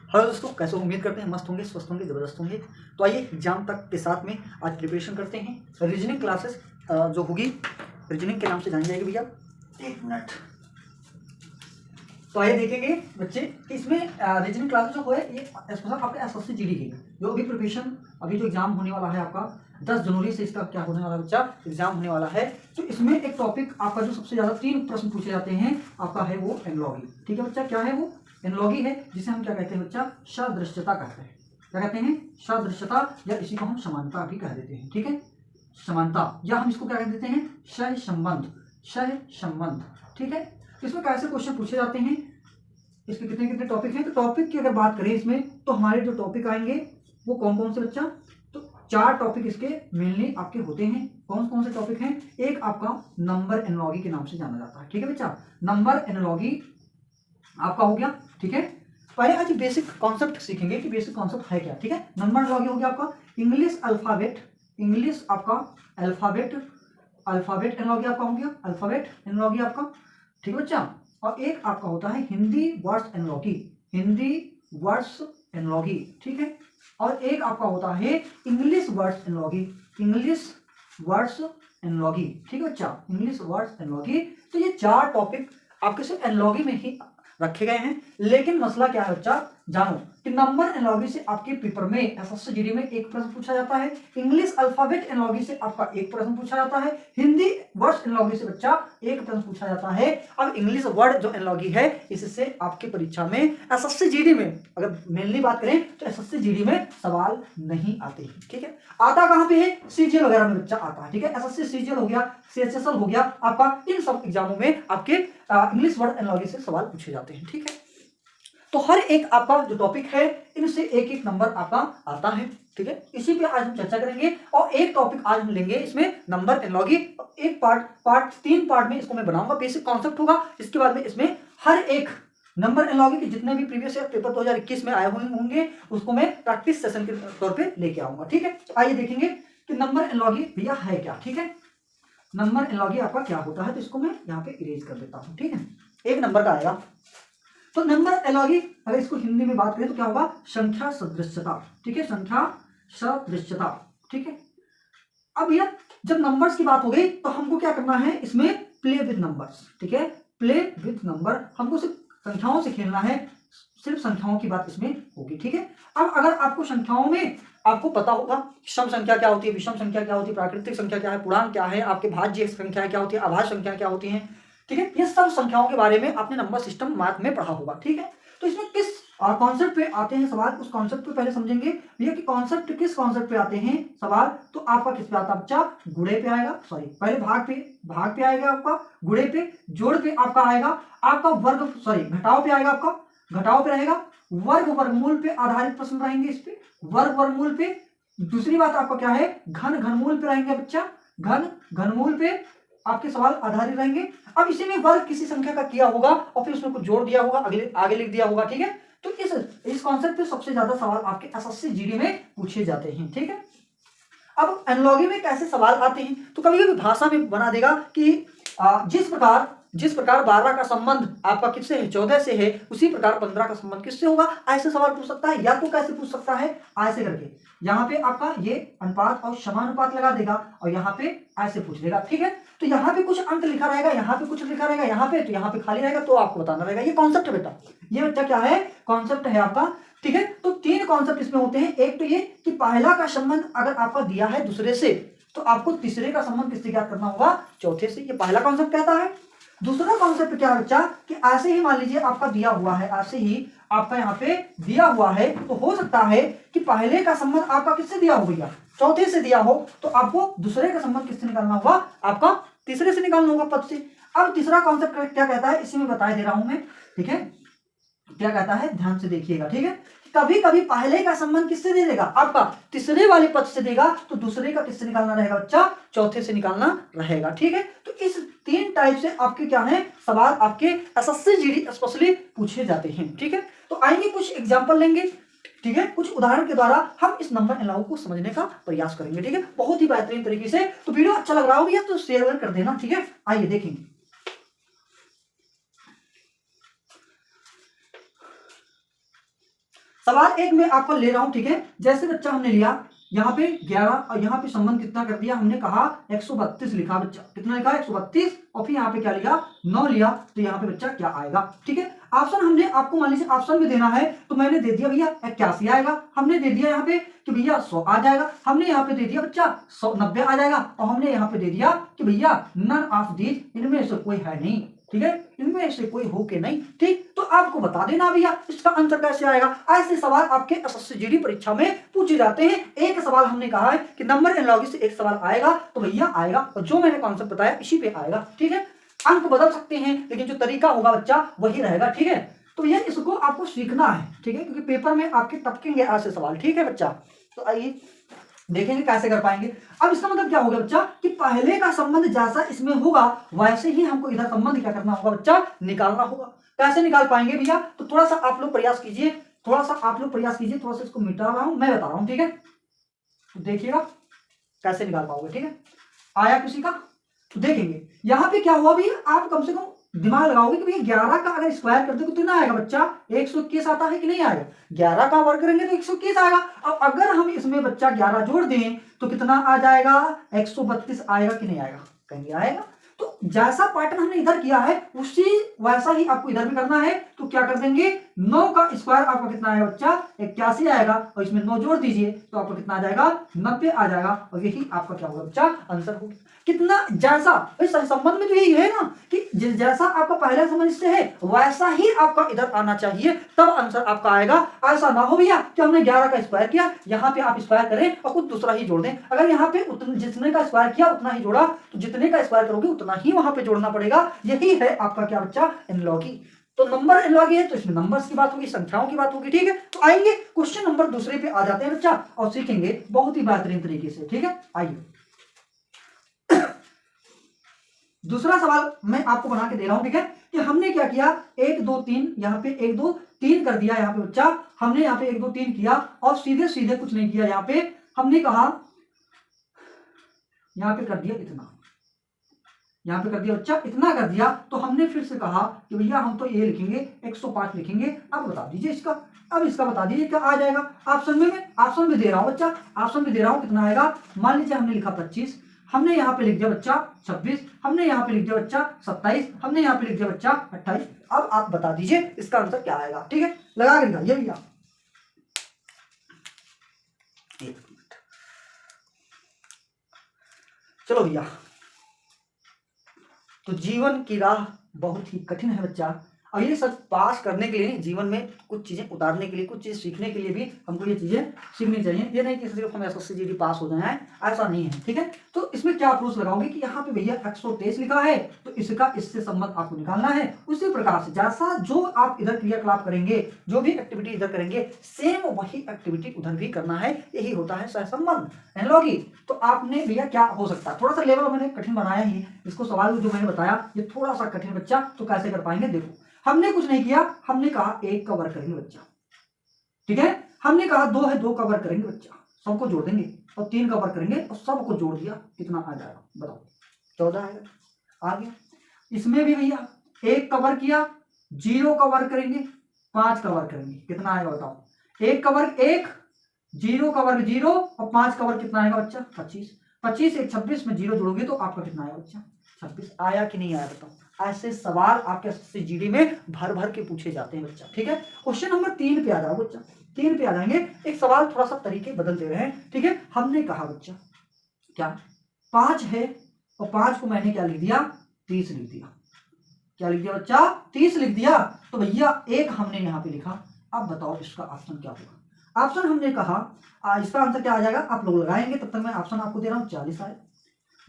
Hello दोस्तों, कैसे उम्मीद करते हैं मस्त होंगे, स्वस्थ होंगे, ज़बरदस्त होंगे। तो आइए एग्जाम तक के साथ में आज प्रिपरेशन करते हैं। रीजनिंग क्लासेस जो होगी रीजनिंग के नाम से जानी जाएगी भैया। एक मिनट। तो आइए देखेंगे बच्चे कि इसमें रीजनिंग क्लासेस जो है ये स्पेशल आपका एसएससी जीडी की जो अभी प्रिपरेशन अभी जो एग्जाम होने वाला है आपका 10 जनवरी से इसका क्या होने वाला बच्चा एग्जाम होने वाला है। तो इसमें एक टॉपिक आपका जो सबसे ज़्यादा 3 प्रश्न पूछे जाते हैं आपका है वो एनालॉजी। ठीक है बच्चा, क्या है वो एनालॉजी है, जिसे हम क्या कहते हैं बच्चा सदृश्यता कहते हैं। क्या कहते हैं? सदृश्यता, या इसी को हम समानता भी कह देते हैं। ठीक है, समानता, या हम इसको क्या कह देते हैं सह संबंध, सह संबंध। ठीक है, इसमें कैसे क्वेश्चन पूछे जाते हैं, इसके कितने कितने टॉपिक हैं। तो टॉपिक की अगर बात करें इसमें तो हमारे जो टॉपिक आएंगे वो कौन कौन से बच्चा, तो 4 टॉपिक इसके मेनली आपके होते हैं। कौन कौन से टॉपिक हैं? एक आपका नंबर एनालॉजी के नाम से जाना जाता है। ठीक है बच्चा, नंबर एनालॉजी आपका हो गया। ठीक है, पहले आज बेसिक कॉन्सेप्ट सीखेंगे कि बेसिक कॉन्सेप्ट है क्या। ठीक है, नंबर एनालॉजी हो गया आपका इंग्लिश अल्फाबेट, इंग्लिश आपका अल्फाबेट, अल्फाबेट एनालॉजी आपका हो गया, अल्फाबेट एनालॉजी आपका। ठीक है बच्चा, और एक आपका होता है Hindi words analogy, Hindi words analogy. ठीक है, और एक आपका होता है English words analogy, English words analogy. ठीक है बच्चा, इंग्लिश वर्ड्स एनालॉजी। तो ये 4 टॉपिक आपके सिर्फ एनालॉजी में ही रखे गए हैं। लेकिन मसला क्या है बच्चा, जानो कि नंबर एनालॉजी से आपके पेपर में एसएससी जीडी में एक प्रश्न पूछा जाता है, इंग्लिश अल्फाबेट एनालॉजी से आपका एक प्रश्न पूछा जाता है, हिंदी वर्ड्स एनालॉजी से बच्चा एक प्रश्न पूछा जाता है। अब इंग्लिश वर्ड जो एनालॉजी है इससे आपकी परीक्षा में एसएससी जीडी में अगर मेनली बात करें तो एसएससी जीडी में सवाल नहीं आते हैं। ठीक है, आता कहां पे है? सीजीएल वगैरह में बच्चा आता है। ठीक है, एसएससी सीजीएल हो गया, सीएचएसएल हो गया, आपका इन सब एग्जामों में आपके इंग्लिश वर्ड एनालॉजी से सवाल पूछे जाते हैं। ठीक है, तो हर एक आपका जो टॉपिक है इनसे एक एक नंबर आपका आता है। ठीक है, इसी पे आज हम चर्चा करेंगे। और एक टॉपिक आज हम लेंगे इसमें नंबर एनालॉजी, एक पार्ट 3 पार्ट में इसको मैं बनाऊंगा। बेसिक कॉन्सेप्ट होगा, इसके बाद में इसमें हर एक नंबर एनालॉजी के जितने भी प्रीवियस ईयर पेपर 2021 में आए हुए होंगे उसको मैं प्रैक्टिस सेशन के तौर पे लेके आऊंगा। ठीक है, आइए देखेंगे कि नंबर एनालॉजी भैया है क्या। ठीक है, नंबर एनालॉजी आपका क्या होता है, तो इसको मैं यहाँ पे इरेज कर देता हूँ। ठीक है, एक नंबर का आएगा। तो नंबर एनालॉजी अगर इसको हिंदी में बात करें तो क्या होगा, संख्या सदृश्यता। ठीक है, संख्या सदृश्यता। ठीक है, अब ये जब नंबर्स की बात हो गई तो हमको क्या करना है, इसमें प्ले विद नंबर्स। ठीक है, प्ले विद नंबर, हमको सिर्फ संख्याओं से खेलना है, सिर्फ संख्याओं की बात इसमें होगी। ठीक है, अब अगर आपको संख्याओं में आपको पता होगा सम संख्या क्या होती है, विषम संख्या क्या होती है, प्राकृतिक संख्या क्या है, पूर्णांक क्या है, आपके भाज्य संख्या क्या होती है, अभाज्य संख्या क्या होती है। ठीक है, ये सब संख्याओं के बारे में आपने नंबर सिस्टम मैथ में पढ़ा होगा। ठीक है, तो इसमें किस कॉन्सेप्ट पे आते हैं सवाल, उस कॉन्सेप्ट पे पहले समझेंगे भैया कि कॉन्सेप्ट किस कॉन्सेप्ट पे आते हैं सवाल। तो आपका किस पे आता है बच्चा, गुणे पे आएगा, सॉरी पहले भाग पे आएगा आपका, गुणे पे, जोड़ पे आपका आएगा, आपका वर्ग सॉरी घटाव पे आएगा, आपका घटाव पे रहेगा, वर्ग वर्गमूल पे आधारित प्रश्न रहेंगे, इस पे वर्ग वर्गमूल पे। दूसरी बात आपका क्या है, घन घनमूल पे रहेंगे बच्चा, घन घनमूल पे आपके सवाल आधारित रहेंगे। अब इसी में वर्ग किसी संख्या का किया होगा और फिर उसमें कुछ जोड़ दिया होगा, अगले आगे लिख दिया होगा। ठीक है, तो इस कॉन्सेप्ट पे सबसे ज्यादा सवाल आपके एसएससी जीडी में पूछे जाते हैं। ठीक है, अब एनालॉजी में कैसे सवाल आते हैं, तो कभी कभी भाषा में बना देगा कि जिस प्रकार 12 का संबंध आपका किससे है, 14 से है, उसी प्रकार 15 का संबंध किससे होगा, ऐसे सवाल पूछ सकता है। या तो कैसे पूछ सकता है, ऐसे करके यहाँ पे आपका ये अनुपात और समानुपात लगा देगा और यहाँ पे ऐसे पूछ देगा। ठीक है, तो यहाँ पे कुछ अंक लिखा रहेगा, यहाँ पे कुछ लिखा रहेगा, यहाँ पे तो यहाँ पे खाली रहेगा, तो आपको बताना रहेगा। ये कॉन्सेप्ट है बेटा, ये बच्चा क्या है, कॉन्सेप्ट है आपका। ठीक है, तो 3 कॉन्सेप्ट इसमें होते हैं। एक तो ये कि पहला का संबंध अगर आपका दिया है दूसरे से तो आपको तीसरे का संबंध किससे ज्ञात करना होगा, चौथे से। ये पहला कॉन्सेप्ट कहता है। दूसरा कॉन्सेप्ट क्या है बच्चा कि ऐसे ही मान लीजिए आपका दिया हुआ है, ऐसे ही आपका यहाँ पे दिया हुआ है, तो हो सकता है कि पहले का संबंध आपका किससे दिया हो भैया, चौथे से दिया हो, तो आपको दूसरे का संबंध किससे निकालना होगा, आपका तीसरे से निकालना होगा, पद से। अब तीसरा कॉन्सेप्ट क्या कहता है, इसी में बता दे रहा हूं मैं। ठीक है, क्या कहता है, ध्यान से देखिएगा। ठीक है, कभी कभी पहले का संबंध किससे दे देगा, आपका तीसरे वाले पद से देगा, तो दूसरे का किससे निकालना रहेगा बच्चा, चौथे से निकालना रहेगा। ठीक है, तो इस 3 टाइप से आपके क्या है सवाल आपके एसएससी जीडी स्पेशली पूछे जाते हैं। ठीक है, तो आएंगे कुछ एग्जांपल लेंगे। ठीक है, कुछ उदाहरण के द्वारा हम इस नंबर एनालॉजी को समझने का प्रयास करेंगे। ठीक है, बहुत ही बेहतरीन तरीके से। तो वीडियो अच्छा लग रहा हो भैया तो शेयर कर देना। ठीक है, आइए देखेंगे। सवाल एक में आपको ले रहा हूं, ठीक है। जैसे बच्चा हमने लिया यहाँ पे 11 और यहाँ पे संबंध कितना कर दिया हमने, कहा 132 लिखा बच्चा, कितना लिखा 132, और फिर यहाँ पे क्या लिया 9 लिया, तो यहाँ पे बच्चा क्या आएगा, ठीक है। ऑप्शन हमने आपको मान लीजिए ऑप्शन में देना है, तो मैंने दे दिया भैया 81 आएगा, हमने दे दिया यहाँ पे कि भैया 100 आ जाएगा, हमने यहाँ पे दे दिया बच्चा 190 आ जाएगा, और हमने यहाँ पे दे दिया कि भैया नन ऑफ दीज, इनमें से कोई है नहीं, ठीक है, इनमें से कोई हो के नहीं, ठीक। तो आपको बता देना भैया इसका आंसर कैसे आएगा। ऐसे सवाल आपके एसएससी जीडी परीक्षा में पूछे जाते हैं। एक सवाल हमने कहा है कि नंबर एनालॉजी से एक सवाल आएगा, तो भैया आएगा, और जो मैंने कॉन्सेप्ट बताया इसी पे आएगा, ठीक है। अंक बदल सकते हैं लेकिन जो तरीका होगा बच्चा वही रहेगा, ठीक है। तो ये इसको आपको सीखना है, ठीक है, क्योंकि पेपर में आपके टपकेंगे ऐसे सवाल, ठीक है बच्चा। तो आइए देखेंगे कैसे कर पाएंगे। अब इसका मतलब क्या होगा बच्चा कि पहले का संबंध जैसा इसमें होगा वैसे ही हमको इधर संबंध क्या करना होगा बच्चा, निकालना होगा। कैसे निकाल पाएंगे भैया, तो थोड़ा सा आप लोग प्रयास कीजिए, थोड़ा सा आप लोग प्रयास कीजिए, थोड़ा सा इसको मिटा रहा हूं, मैं बता रहा हूं, ठीक है। तो देखिएगा कैसे निकाल पाओगे, ठीक है। आया किसी का, तो देखेंगे यहाँ पे क्या हुआ भैया, आप कम से कम दिमाग लगाओगे कि भैया 11 का अगर स्क्वायर करते तो कितना आएगा बच्चा, 121 आता है कि नहीं आएगा, 11 का वर्ग करेंगे तो 121 आएगा। अब अगर हम इसमें बच्चा 11 जोड़ दें तो कितना आ जाएगा, 132 आएगा कि नहीं आएगा, कहेंगे आएगा। तो जैसा पैटर्न हमने इधर किया है उसी वैसा ही आपको इधर भी करना है। तो क्या कर देंगे, 9 का स्क्वायर आपका कितना आएगा बच्चा, 81 आएगा, और इसमें 9 जोड़ दीजिए तो आपका कितना आ जाएगा, 90 आ जाएगा, और यही आपका क्या होगा बच्चा, आंसर होगा। कितना जैसा संबंध में तो यही है ना कि जैसा आपका पहला संबंध इससे है वैसा ही आपका इधर आना चाहिए, तब आंसर आपका आएगा। ऐसा ना हो भैया कि हमने 11 का स्क्वायर किया, यहाँ पे आप स्क्वायर करें और कुछ दूसरा ही जोड़ दें। अगर यहाँ पे जितने का स्क्वायर किया उतना ही जोड़ा, तो जितने का स्क्वायर करोगे उतना ही वहां पे जोड़ना पड़ेगा। यही है आपका क्या बच्चा, एनालॉजी। तो नंबर एनालॉजी है तो इसमें नंबर्स की बात होगी, संख्याओं की बात होगी, ठीक है। तो आएंगे क्वेश्चन नंबर दूसरे पे आ जाते हैं बच्चा, और सीखेंगे बहुत ही बेहतरीन तरीके से, ठीक है। आइए दूसरा सवाल मैं आपको बना के दे रहा हूं, ठीक है, कि हमने क्या किया, 1 2 3, यहाँ पे 1 2 3 कर दिया, यहाँ पे बच्चा हमने यहाँ पे 1 2 3 किया, और सीधे सीधे कुछ नहीं किया, यहाँ पे हमने कहा यहाँ पे कर दिया इतना, यहाँ पे कर दिया बच्चा इतना कर दिया। तो हमने फिर से कहा कि भैया हम तो ये लिखेंगे 105 लिखेंगे। अब बता दीजिए इसका, अब इसका बता दीजिए क्या आ जाएगा। ऑप्शन में ऑप्शन में दे रहा हूं बच्चा, ऑप्शन में दे रहा हूं कितना आएगा। मान लीजिए हमने लिखा 25, हमने यहाँ पे लिख दिया बच्चा 26, हमने यहाँ पे लिख दिया बच्चा 27, हमने यहाँ पे लिख दिया बच्चा 28। अब आप बता दीजिए इसका आंसर क्या आएगा, ठीक है, लगा के दिखाइए भैया। चलो भैया, तो जीवन की राह बहुत ही कठिन है बच्चा, और ये सब पास करने के लिए नहीं, जीवन में कुछ चीजें उतारने के लिए, कुछ चीज सीखने के लिए भी हमको ये चीजें सीखनी चाहिए। ये नहीं कि सिर्फ हम एसएससी जीडी पास हो जाए, ऐसा नहीं है, ठीक है। तो इसमें क्या अप्रोच लगाओगे कि यहाँ पे भैया 123 लिखा है, तो इसका इससे संबंध आपको निकालना है। उसी प्रकार से जैसा जो आप इधर क्रियाकलाप करेंगे, जो भी एक्टिविटी इधर करेंगे, सेम वही एक्टिविटी उधर भी करना है। यही होता है सहसंबंध, एनालॉजी। तो आपने भैया क्या हो सकता है, थोड़ा सा लेवल मैंने कठिन बनाया ही, इसको सवाल जो मैंने बताया ये थोड़ा सा कठिन बच्चा, तो कैसे कर पाएंगे। देखो हमने कुछ नहीं किया, हमने कहा 1 का वर्ग करेंगे बच्चा, ठीक है। हमने कहा 2 है, 2 का वर्ग करेंगे बच्चा, सबको जोड़ देंगे, और 3 का वर्ग करेंगे और सबको जोड़ दिया, कितना आ जाएगा बताओ, 14 आएगा। आ गया। इसमें भी भैया 1 का वर्ग किया, 0 का वर्ग करेंगे, 5 का वर्ग करेंगे, कितना आएगा बताओ। 1 का वर्ग 1, 0 का वर्ग 0, और 5 का वर्ग कितना आएगा बच्चा 25। 25 1 26 में 0 जोड़ोगे तो आपका कितना आएगा बच्चा 26। आया कि नहीं आया बताओ। ऐसे सवाल आपके एसएससी जीडी में भर भर के पूछे जाते हैं बच्चा, ठीक है। क्वेश्चन नंबर 3 पे आ जाओ बच्चा, 3 पे आ जाएंगे। एक सवाल थोड़ा सा तरीके बदल दे रहे हैं, ठीक है। हमने कहा बच्चा क्या 5 है, और 5 को मैंने क्या लिख दिया 30 लिख दिया, क्या लिख दिया बच्चा 30 लिख दिया। तो भैया 1 हमने यहाँ पे लिखा। अब बताओ इसका ऑप्शन क्या होगा। ऑप्शन हमने कहा इसका आंसर क्या आ जाएगा, आप लोग लगाएंगे, तब तक मैं ऑप्शन आपको दे रहा हूँ 40 आएगा।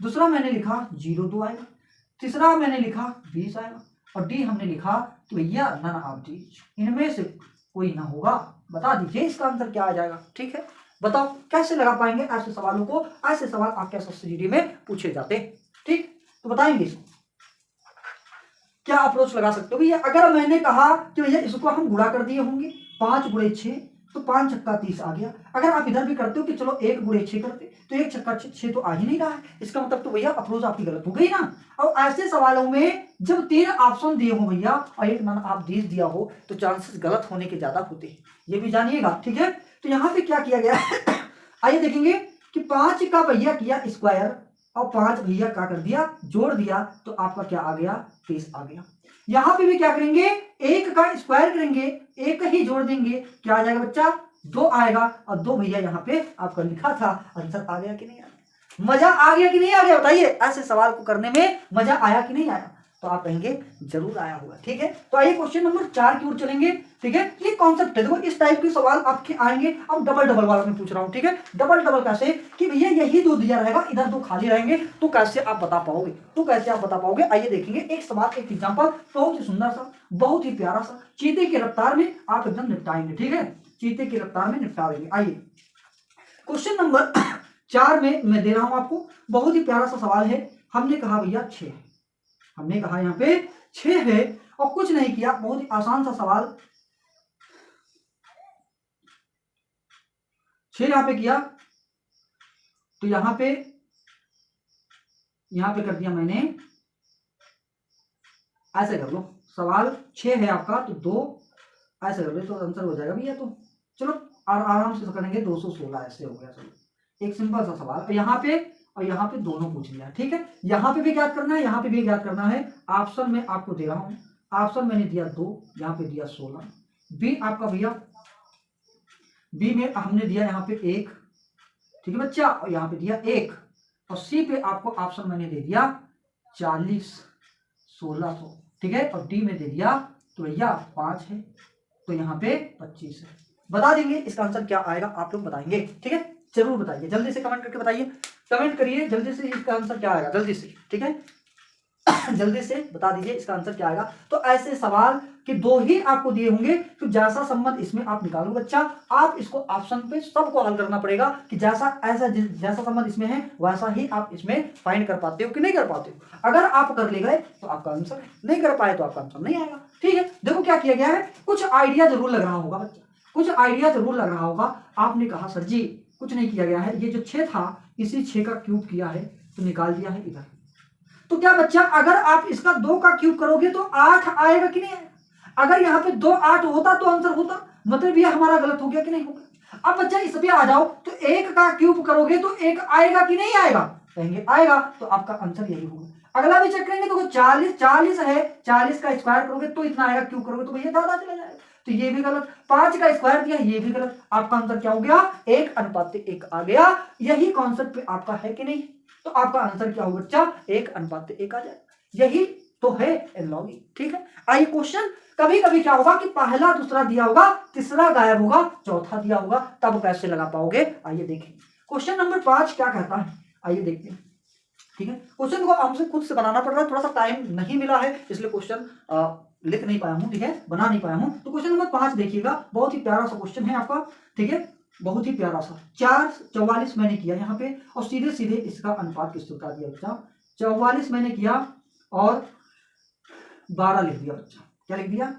दूसरा मैंने लिखा 02 आएगा। तीसरा मैंने लिखा 20 आएगा, और डी हमने लिखा तो भैया नन ऑफ दीज, इनमें से कोई ना होगा। बता दीजिए इसका आंसर क्या आ जाएगा, ठीक है। बताओ कैसे लगा पाएंगे ऐसे सवालों को। ऐसे सवाल आपके एसएससी जीडी में पूछे जाते हैं, ठीक। तो बताएंगे क्या अप्रोच लगा सकते हो भैया। अगर मैंने कहा कि भैया इसको हम गुणा कर दिए होंगे, 5 × 6 तो 5 छक्का 30 आ गया। अगर आप इधर भी करते हो कि चलो 1 गुणे 6 करते तो 1 छक्का 6 तो आ ही नहीं रहा है, इसका मतलब तो भैया अप्रोच आपकी गलत हो गई ना। और ऐसे सवालों में जब 3 ऑप्शन दिए हो भैया और एक मान आप 20 दिया हो तो चांसेस गलत होने के ज्यादा होते हैं, ये भी जानिएगा, ठीक है। तो यहाँ पे क्या किया गया है आइए देखेंगे कि 5 का भैया किया स्क्वायर और 5 भैया क्या कर दिया, जोड़ दिया, तो आपका क्या आ गया, 30 आ गया। यहां पे भी क्या करेंगे, 1 का स्क्वायर करेंगे, 1 ही जोड़ देंगे, क्या आ जाएगा बच्चा, 2 आएगा। और 2 भैया यहाँ पे आपका लिखा था, आंसर आ गया कि नहीं आया, मजा आ गया कि नहीं आ गया, बताइए। ऐसे सवाल को करने में मजा आया कि नहीं आया, तो आप कहेंगे जरूर आया होगा, ठीक है। तो आइए क्वेश्चन नंबर 4 की ओर चलेंगे, ठीक है। ये कॉन्सेप्ट है, देखो इस टाइप के सवाल आपके आएंगे। अब डबल डबल वाला मैं पूछ रहा हूँ, ठीक है। डबल डबल कैसे कि भैया यही 2 दिया रहेगा, इधर 2 खाली रहेंगे, तो कैसे आप बता पाओगे, तो कैसे आप बता पाओगे। आइए देखेंगे एक सवाल, एक एग्जाम्पल, बहुत ही सुंदर सा, बहुत ही प्यारा सा, चीते की रफ्तार में आप एकदम निपटाएंगे, ठीक है, चीते की रफ्तार में निपटा देंगे। आइए क्वेश्चन नंबर 4 में मैं दे रहा हूं आपको, बहुत ही प्यारा सा सवाल है। हमने कहा भैया 6, हमने कहा यहाँ पे 6 है और कुछ नहीं किया, बहुत ही आसान सा सवाल, 6 यहां पे किया, तो यहां पे कर दिया मैंने, ऐसे कर लो, सवाल 6 है आपका तो 2 ऐसे कर लो तो आंसर हो जाएगा भैया। तो चलो आराम से करेंगे, 216 ऐसे हो गया। चलो एक सिंपल सा सवाल, यहाँ पे और यहाँ पे दोनों पूछ लिया, ठीक है। यहाँ पे भी ज्ञात करना है, यहाँ पे भी ज्ञात करना है। ऑप्शन में आपको दे रहा हूं, ऑप्शन मैंने दिया 2, यहाँ पे दिया 16, बी आपका भैया, बी में हमने दिया यहाँ पे 1, ठीक है बच्चा, और यहाँ पे दिया 1, और सी पे आपको ऑप्शन मैंने दे दिया 40 1600, ठीक है, और डी में दे दिया तो भैया 5 है, तो यहाँ पे 25 है। बता देंगे इसका आंसर क्या आएगा, आप लोग बताएंगे, ठीक है। जरूर बताइए, जल्दी से कमेंट करके बताइए, कमेंट करिए जल्दी से, इसका आंसर क्या आएगा जल्दी से, ठीक है जल्दी से बता दीजिए इसका आंसर क्या आएगा। तो ऐसे सवाल के 2 ही आपको दिए होंगे, तो जैसा संबंध इसमें आप निकालो बच्चा, आप इसको ऑप्शन पे सबको हल करना पड़ेगा कि जैसा संबंध इसमें है वैसा ही आप इसमें फाइंड कर पाते हो कि नहीं कर पाते हो। अगर आप कर ले गए तो आपका आंसर, नहीं कर पाए तो आपका आंसर नहीं आएगा, ठीक है। देखो क्या किया गया है, कुछ आइडिया जरूर लग रहा होगा बच्चा, कुछ आइडिया जरूर लग रहा होगा। आपने कहा सर जी कुछ नहीं किया गया है, ये जो 6 था इसी 6 का क्यूब किया है तो निकाल दिया है इधर। तो क्या बच्चा अगर आप इसका 2 का क्यूब करोगे तो 8 आएगा कि नहीं आएगा। अगर यहाँ पे 2 8 होता तो आंसर होता, मतलब ये हमारा गलत हो गया कि नहीं होगा। अब बच्चा इस पे आ जाओ, तो 1 का क्यूब करोगे तो 1 आएगा कि नहीं आएगा, कहेंगे आएगा, तो आपका आंसर यही होगा। अगला भी चेक करेंगे तो 40 है, 40 का स्क्वायर करोगे तो इतना आएगा, क्यूब करोगे तो भैया ज्यादा चला जाएगा, तो ये भी गलत। 5 का स्क्वायर दिया, ये भी गलत। आपका आंसर क्या हो गया, 1:1 आ गया। यही कॉन्सेप्ट पे आपका है कि नहीं, तो आपका आंसर क्या होगा बच्चा, 1:1 आ जाए, यही तो है लॉगिंग, ठीक है। आइए क्वेश्चन, कभी कभी क्या होगा कि पहला दूसरा दिया होगा, तीसरा गायब होगा, चौथा दिया होगा, तब कैसे लगा पाओगे। आइए देखें क्वेश्चन नंबर 5 क्या कहता है, आइए देखते हैं, ठीक है। क्वेश्चन को हमसे खुद से बनाना पड़ रहा है, थोड़ा सा टाइम नहीं मिला है इसलिए क्वेश्चन लिख नहीं पाया हूं, ठीक है, बना नहीं पाया हूं। तो क्वेश्चन नंबर 5 देखिएगा, बहुत ही प्यारा सा क्वेश्चन है आपका, ठीक है, बहुत ही प्यारा सा। 4:44 मैंने किया यहाँ पे, और सीधे सीधे इसका अनुपात किस बता दिया बच्चा, 44 मैंने किया और 12 लिख दिया बच्चा, क्या लिख दिया,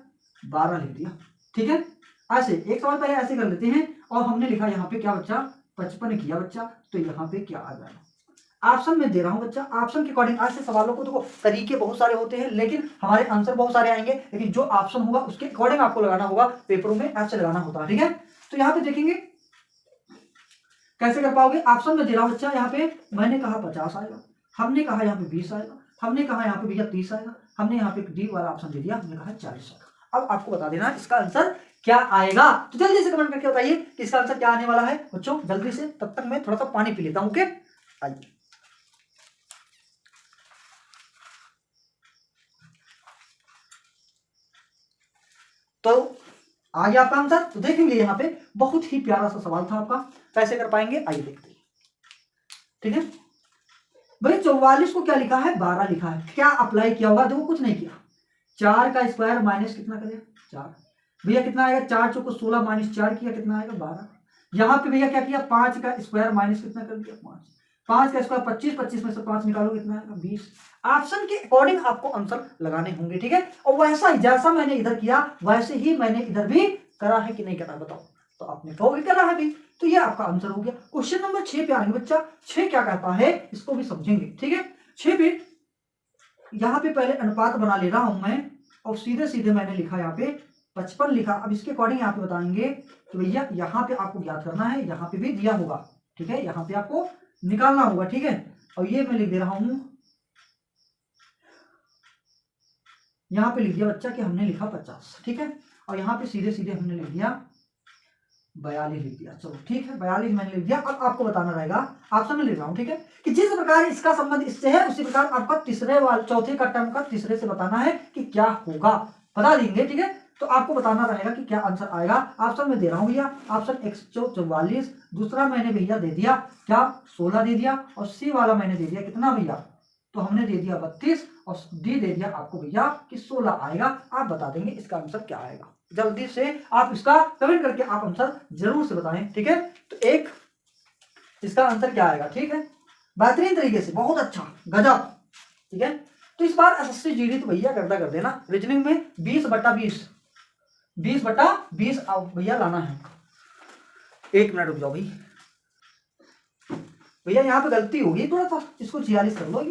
12 लिख दिया, ठीक है। ऐसे एक सवाल पहले ऐसे कर लेते हैं, और हमने लिखा यहाँ पे क्या बच्चा, 55 किया बच्चा, तो यहाँ पे क्या आ जाएगा। ऑप्शन में दे रहा हूं बच्चा, ऑप्शन के अकॉर्डिंग ऐसे सवालों को देखो, तरीके बहुत सारे होते हैं लेकिन हमारे आंसर बहुत सारे आएंगे, लेकिन जो ऑप्शन होगा उसके अकॉर्डिंग आपको लगाना होगा, पेपरों में ऐसे लगाना होता है, ठीक है। तो यहाँ पे देखेंगे कैसे कर पाओगे, ऑप्शन में दे रहा हूं बच्चा, यहाँ पे मैंने कहा 50 आएगा, हमने कहा यहाँ पे 20 आएगा, हमने कहा यहाँ पे भैया 30 आएगा, हमने यहाँ पे डी वाला ऑप्शन दे दिया, हमने कहा 40 आएगा। अब आपको बता देना इसका आंसर क्या आएगा, तो जल्दी से कमेंट करके बताइए कि इसका आंसर क्या आने वाला है बच्चों, जल्दी से। तब तक मैं थोड़ा सा पानी पी लेता हूं, ओके। आइए तो आ गया आपका आंसर। तो देखेंगे यहाँ पे बहुत ही प्यारा सा सवाल था आपका, कैसे कर पाएंगे, आइए देखते हैं, ठीक है। भाई 44 को क्या लिखा है, 12 लिखा है, क्या अप्लाई किया होगा, देखो कुछ नहीं किया। 4 का स्क्वायर माइनस कितना करें, 4, भैया कितना आएगा, 4 चौको 16 माइनस 4 किया कितना आएगा, 12। यहाँ पे भैया क्या किया, 5 का स्क्वायर माइनस कितना कर दिया, 5, 5 का स्क्वायर 25, 25 में से 5 निकालो कितना आएगा, 20। ऑप्शन के अकॉर्डिंग आपको आंसर लगाने होंगे, ठीक है। और वैसा ही जैसा मैंने इधर किया वैसे ही मैंने इधर भी करा है कि नहीं करा, बताओ। तो आपने कहोगे क्या रहा भी, तो ये आपका आंसर हो गया। क्वेश्चन नंबर 6 पे आएंगे बच्चा। 6 क्या कहता है इसको भी समझेंगे, ठीक है। 6 पे यहाँ पे पहले अनुपात बना ले रहा हूं मैं, और सीधे सीधे मैंने लिखा यहाँ पे 55 लिखा। अब इसके अकॉर्डिंग यहाँ पे बताएंगे कि भैया यहाँ पे आपको ज्ञात करना है, यहाँ पे भी दिया होगा, ठीक है, यहाँ पे आपको निकालना होगा, ठीक है। और ये मैं लिख दे रहा हूं, यहाँ पे लिख दिया बच्चा कि हमने लिखा 50, ठीक है। और यहाँ पे सीधे सीधे हमने लिख दिया 42 लिख दिया, चलो ठीक है, 42 मैंने लिख दिया। अब आपको बताना रहेगा, ऑप्शन में लिख रहा हूं, ठीक है, कि जिस प्रकार इसका संबंध इससे है उसी प्रकार आपका तीसरे वाले चौथे का टर्म का तीसरे से बताना है कि क्या होगा, बता देंगे, ठीक है। तो आपको बताना रहेगा कि क्या आंसर आएगा। ऑप्शन में दे रहा हूं भैया, ऑप्शन 144, दूसरा मैंने भैया दे दिया क्या 16 दे दिया, और सी वाला मैंने दे दिया कितना भैया, तो हमने दे दिया 32, और डी दे दिया आपको भैया कि 16 आएगा। आप बता देंगे इसका आंसर क्या आएगा, जल्दी से आप इसका कमेंट करके आप आंसर जरूर से बताएं, ठीक है। तो एक इसका आंसर क्या आएगा, ठीक है, बेहतरीन तरीके से, बहुत अच्छा, गजब, ठीक है। तो इस बार एसएससी जीडी तो भैया कर देना, रीजनिंग में 20/20 20/20 भैया लाना है। 1 मिनट रुक जाओ भाई, भैया यहाँ पे गलती होगी थोड़ा सा, इसको 46 कर लो।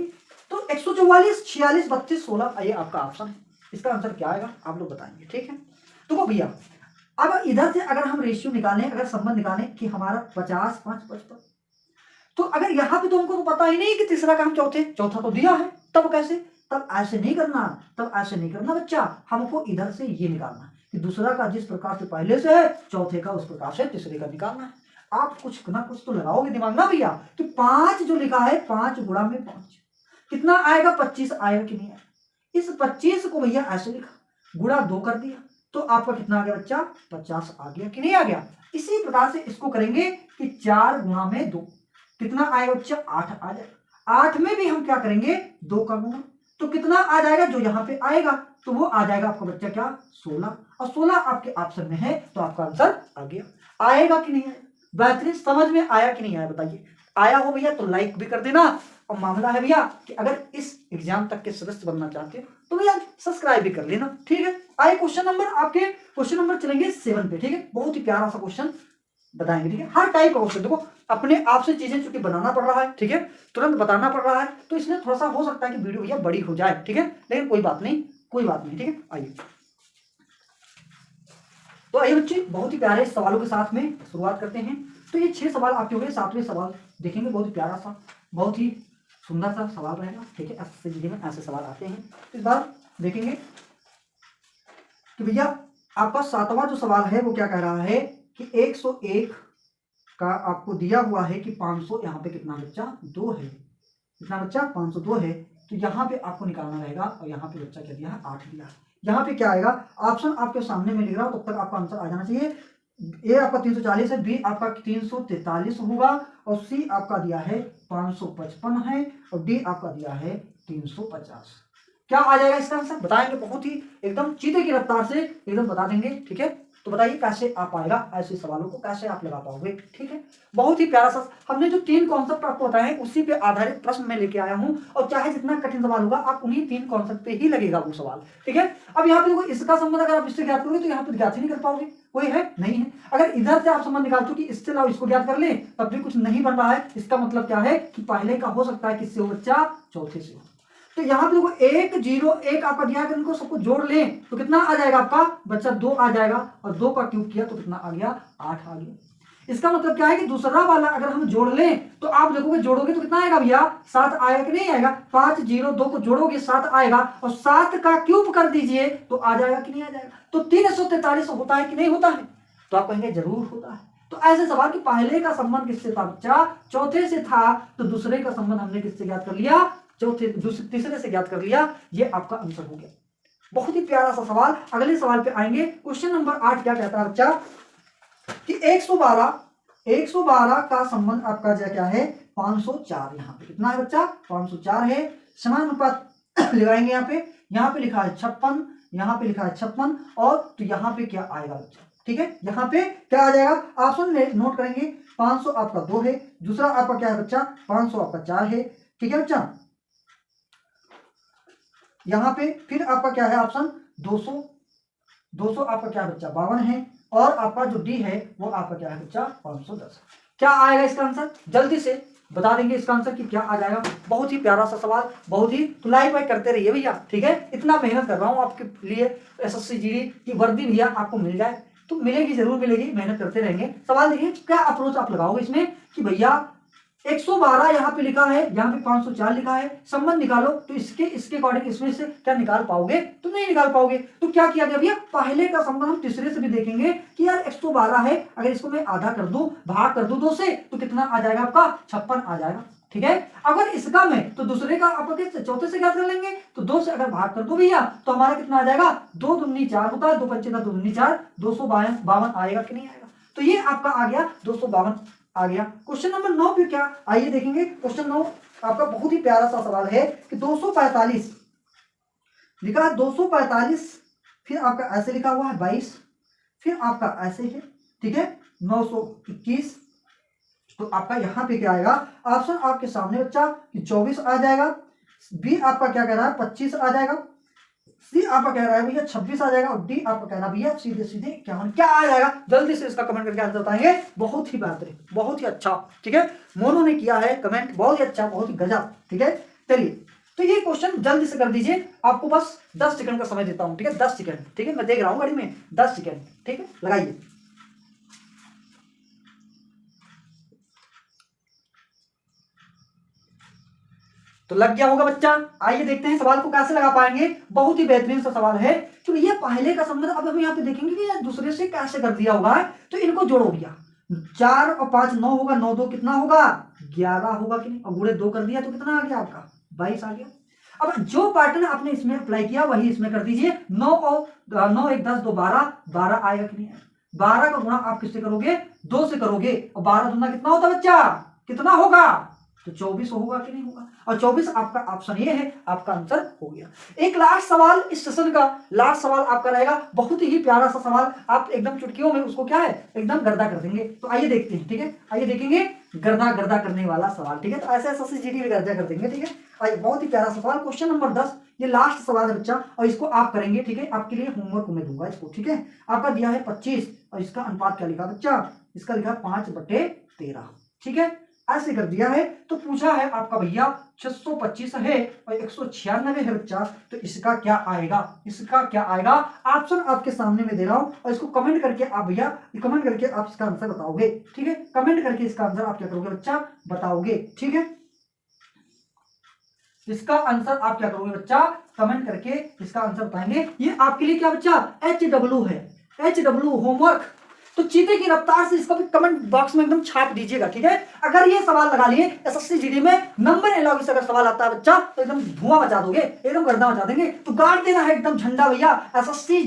तो 144, 46, 32, 16 ये आपका ऑप्शन है। इसका आंसर क्या आएगा आप लोग बताएंगे, ठीक है। तो भैया अब इधर से अगर हम रेशियो निकालें, अगर संबंध निकालें कि हमारा 50, 5, 55, तो अगर यहाँ पे तो हमको तो पता ही नहीं कि तीसरा काम चौथा तो दिया है, तब कैसे, तब ऐसे नहीं करना बच्चा, हमको इधर से ये निकालना है कि दूसरा का जिस प्रकार से पहले से है चौथे का उस प्रकार से तीसरे का निकालना है। आप कुछ ना कुछ तो लगाओगे दिमाग ना भैया। तो 5 जो लिखा है 5 गुणा में 5 कितना आएगा, 25 आएगा कि नहीं आएगा। इस 25 को भैया ऐसे लिखा, गुणा 2 कर दिया, तो आपका कितना आ गया बच्चा, 50 आ गया कि नहीं आ गया। इसी प्रकार से इसको करेंगे कि 4 गुणा में 2 कितना आएगा बच्चा, 8 आ जाएगा। 8 में भी हम क्या करेंगे, 2 का गुणा, तो कितना आ जाएगा, जो यहाँ पे आएगा तो वो आ जाएगा आपका बच्चा क्या, 16, और 16 आपके ऑप्शन में है, तो आपका आंसर आ गया। आएगा कि नहीं आएगा, बेहतरीन, समझ में आया कि नहीं आया बताइए। आया हो भैया तो लाइक भी कर देना, और मामला है भैया कि अगर इस एग्जाम तक के सदस्य बनना चाहते हो तो भैया सब्सक्राइब भी कर लेना, ठीक है। आइए क्वेश्चन नंबर चलेंगे 7 पे, ठीक है। बहुत ही प्यारा सा क्वेश्चन बताएंगे, ठीक है। हर टाइप का क्वेश्चन, देखो अपने आप से चीजें चूंकि बनाना पड़ रहा है, ठीक है, तुरंत बताना पड़ रहा है, तो इसमें थोड़ा सा हो सकता है कि वीडियो भैया बड़ी हो जाए, ठीक है, लेकिन कोई बात नहीं, ठीक है। आइए तो आइए बच्चे, बहुत ही प्यारे सवालों के साथ में शुरुआत करते हैं। तो ये 6 सवाल आपके हो गए, 7वें सवाल देखेंगे, बहुत ही प्यारा सा, बहुत ही सुंदर सा सवाल रहेगा, ठीक है। एसएससी में ऐसे सवाल आते हैं। इस बार देखेंगे कि भैया आपका 7वां जो सवाल है वो क्या कह रहा है कि 101 का आपको दिया हुआ है कि 500, यहाँ पे कितना बच्चा 2 है, कितना बच्चा 502 है, तो यहाँ पे आपको निकालना रहेगा, और यहाँ पे बच्चा क्या दिया है, 8 दिया है। यहाँ पे क्या आएगा, ऑप्शन आपके सामने में लिख रहा हूँ, तब तक आपका आंसर आ जाना चाहिए। ए आपका 340 है, बी आपका 343 होगा, और सी आपका दिया है 555 है, और डी आपका दिया है 350। क्या आ जाएगा इसका आंसर, बताएंगे, बहुत ही एकदम चीते की रफ्तार से एकदम बता देंगे, ठीक है। तो बताइए कैसे आप आएगा, ऐसे सवालों को कैसे आप लगा पाओगे, ठीक है। बहुत ही प्यारा सा, हमने जो 3 कॉन्सेप्ट आपको बताए उसी पे आधारित प्रश्न मैं लेके आया हूं, और चाहे जितना कठिन सवाल होगा आप उन्हीं 3 कॉन्सेप्ट पे ही लगेगा वो सवाल, ठीक है। अब यहाँ पे देखो, इसका संबंध अगर आप इससे ज्ञात करोगे तो यहाँ पे ज्ञात ही नहीं कर पाओगे, कोई है नहीं है। अगर इधर से आप संबंध निकाल चुके इससे लाओ, इसको ज्ञात कर ले, तब भी कुछ नहीं बन रहा है। इसका मतलब क्या है कि पहले का हो सकता है किससे हो बच्चा, चौथे से हो। तो यहाँ पे देखो 1 0 1 आपका दिया है, इनको सबको जोड़ लें तो कितना आ जाएगा आपका बच्चा, 2 आ जाएगा, और 2 का क्यूब किया तो कितना आ गया, 8 आ गया। इसका मतलब क्या है कि दूसरा वाला अगर हम जोड़ लें तो आप देखोगे, जोड़ोगे तो कितना आएगा भैया, 7 आएगा कि नहीं आएगा। 5 0 2 को जोड़ोगे 7 आएगा, और 7 का क्यूब कर दीजिए तो आ जाएगा कि नहीं आ जाएगा। तो 343 होता है कि नहीं होता है, तो आप कहेंगे जरूर होता है। तो ऐसे सवाल कि पहले का संबंध किससे था बच्चा, चौथे से था, तो दूसरे का संबंध हमने किससे ज्ञात कर लिया, तीसरे से ज्ञात कर लिया। ये आपका आंसर हो गया। बहुत ही प्यारा सा सवाल। अगले सवाल पे आएंगे। क्वेश्चन नंबर 8 क्या कहता है बच्चा कि 112 का संबंध आपका क्या है, 504। यहाँ पे कितना है बच्चा, 504 है। समानुपात लगाएंगे, यहाँ पे लिखा है 56, यहाँ पे लिखा है 56, और तो यहाँ पे क्या आएगा बच्चा, ठीक है। यहाँ पे क्या आ जाएगा, ऑप्शन में नोट करेंगे। 500 आपका 2 है, दूसरा आपका क्या है बच्चा, 500 आपका 4 है, ठीक है बच्चा। यहाँ पे फिर आपका क्या है ऑप्शन, 200 आपका क्या है बच्चा, 52 है, और आपका जो डी है वो आपका क्या है बच्चा 510। क्या आएगा इसका आंसर, जल्दी से बता देंगे इसका आंसर कि क्या आ जाएगा। बहुत ही प्यारा सा सवाल, बहुत ही, तो लाइक वाइक करते रहिए भैया, ठीक है। इतना मेहनत कर रहा हूँ आपके लिए, एसएससी जीडी की वर्दी भैया आपको मिल जाए तो मिलेगी, जरूर मिलेगी, मेहनत करते रहेंगे। सवाल देखिए क्या अप्रोच आप लगाओगे इसमें कि भैया 112 यहाँ पे लिखा है, यहाँ पे 504 लिखा है, संबंध निकालो, तो इसके अकॉर्डिंग इसमें से क्या निकाल पाओगे, तो नहीं निकाल पाओगे। तो क्या किया गया भैया, पहले का संबंध हम तीसरे से भी देखेंगे कि यार 112 है, अगर इसको मैं आधा कर दूं, भाग कर दूं 2 से, तो कितना आ जाएगा आपका 56 आ जाएगा, ठीक है। अगर इसका मैं तो दूसरे का आपके चौथे से क्या कर लेंगे, तो 2 से अगर भाग कर दो भैया तो हमारा कितना आ जाएगा, 2 दूनी 4 होता है, 2 पंचे 2 दूनी 4, 252 आएगा कि नहीं आएगा। तो ये आपका आ गया 252 आ गया। क्वेश्चन नंबर 9 पे क्या, आइए देखेंगे। क्वेश्चन 9 आपका बहुत ही प्यारा सा सवाल है कि 245 लिखा है, 245 फिर आपका ऐसे लिखा हुआ है 22, फिर आपका ऐसे है, ठीक है 921, तो आपका यहां पे क्या आएगा, ऑप्शन आपके सामने बच्चा कि 24 आ जाएगा, बी आपका क्या कह रहा है 25 आ जाएगा, सी आपका कह रहा है भैया 26 आ जाएगा, और डी आपका कह रहा है भैया सीधे सीधे क्या आ जाएगा। जल्दी से इसका कमेंट करके आंसर बताएंगे। बहुत ही बेहतरीन, बहुत ही अच्छा, ठीक है। मोनू ने किया है कमेंट, बहुत ही अच्छा, बहुत ही गजब, ठीक है। चलिए तो ये क्वेश्चन जल्दी से कर दीजिए, आपको बस 10 सेकंड का समय देता हूं, ठीक है 10 सेकंड, ठीक है, मैं देख रहा हूं घड़ी में 10 सेकंड, ठीक है, लगाइए। तो लग गया होगा बच्चा। आइए देखते हैं सवाल को कैसे लगा पाएंगे। बहुत ही बेहतरीन सा सवाल है। तो ये पहले का संबंध अब हम यहाँ पे देखेंगे कि दूसरे से कैसे कर दिया होगा, तो इनको जोड़ो भैया, 4 और 5 9 होगा, 9 2 कितना होगा 11 होगा कि नहीं, और गुणे 2 कर दिया तो कितना आ गया आपका 22 आ गया। अब जो पैटर्न आपने इसमें अप्लाई किया वही इसमें कर दीजिए, 9 और 9 1 10 2 12 आएगा कि नहीं, 12 का गुणा आप किससे करोगे 2 से करोगे, और 12 दूना कितना होता है बच्चा, कितना होगा, तो 24 होगा कि नहीं होगा, और 24 आपका ऑप्शन ये है, आपका आंसर हो गया। एक लास्ट सवाल इस सेशन का, लास्ट सवाल आपका रहेगा, बहुत ही प्यारा सा सवाल, आप एकदम चुटकियों में उसको क्या है एकदम गर्दा कर देंगे। तो आइए देखते हैं, ठीक है, आइए देखेंगे गर्दा गर्दा करने वाला सवाल, ठीक है। तो ऐसे ऐसे जीडी में गर्दा कर देंगे, ठीक है। आइए बहुत ही प्यारा सा सवाल, क्वेश्चन नंबर 10, ये लास्ट सवाल है बच्चा, और इसको आप करेंगे, ठीक है। आपके लिए होमवर्क मैं दूंगा इसको, ठीक है। आपका दिया है 25, और इसका अनुपात क्या लिखा बच्चा, इसका लिखा 5/13, ठीक है, ऐसे कर दिया है। तो पूछा है आपका भैया 625 है और 196 है बच्चा, तो इसका क्या आएगा, इसका क्या आएगा, ऑप्शन आपके सामने में दे रहा हूं, और इसको कमेंट करके आप भैया, कमेंट करके आप इसका आंसर बताओगे, ठीक है। कमेंट करके इसका आंसर आप क्या करोगे बच्चा, बताओगे, ठीक है। इसका आंसर आप क्या करोगे बच्चा, कमेंट करके इसका आंसर बताएंगे। ये आपके लिए क्या बच्चा HW है, HW होमवर्क। तो चीते की रफ्तार से इसको भी कमेंट बॉक्स में एकदम छाप दीजिएगा, ठीक है। अगर ये सवाल लगा लिए एसएससी जीडी में नंबर एनालॉगी से अगर सवाल आता है बच्चा, तो एकदम धुआं मचा दोगे, एकदम गर्दा मचा देंगे। तो गाड़ देना है एकदम झंडा भैया, एसएससी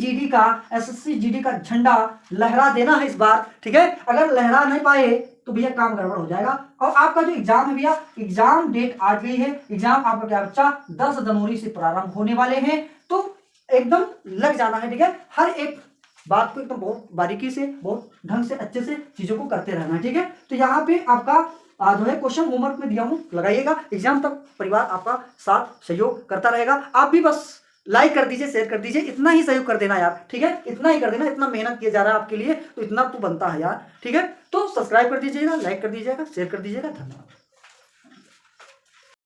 जीडी का झंडा लहरा देना है इस बार, ठीक है। अगर लहरा नहीं पाए तो भैया काम गड़बड़ हो जाएगा। और आपका जो एग्जाम है भैया, एग्जाम डेट आ गई है, एग्जाम आपका क्या बच्चा 10 जनवरी से प्रारंभ होने वाले हैं, तो एकदम लग जाना है, ठीक है। हर एक बात को एकदम बहुत बारीकी से, बहुत ढंग से, अच्छे से चीजों को करते रहना है, ठीक है। तो यहाँ पे आपका जो है क्वेश्चन होमवर्क में दिया हूं, लगाइएगा, एग्जाम तक परिवार आपका साथ सहयोग करता रहेगा। आप भी बस लाइक कर दीजिए, शेयर कर दीजिए, इतना ही सहयोग कर देना यार, ठीक है, इतना ही कर देना, इतना मेहनत किया जा रहा है आपके लिए, तो इतना तो बनता है यार, ठीक है। तो सब्सक्राइब कर दीजिएगा, लाइक कर दीजिएगा, शेयर कर दीजिएगा, धन्यवाद।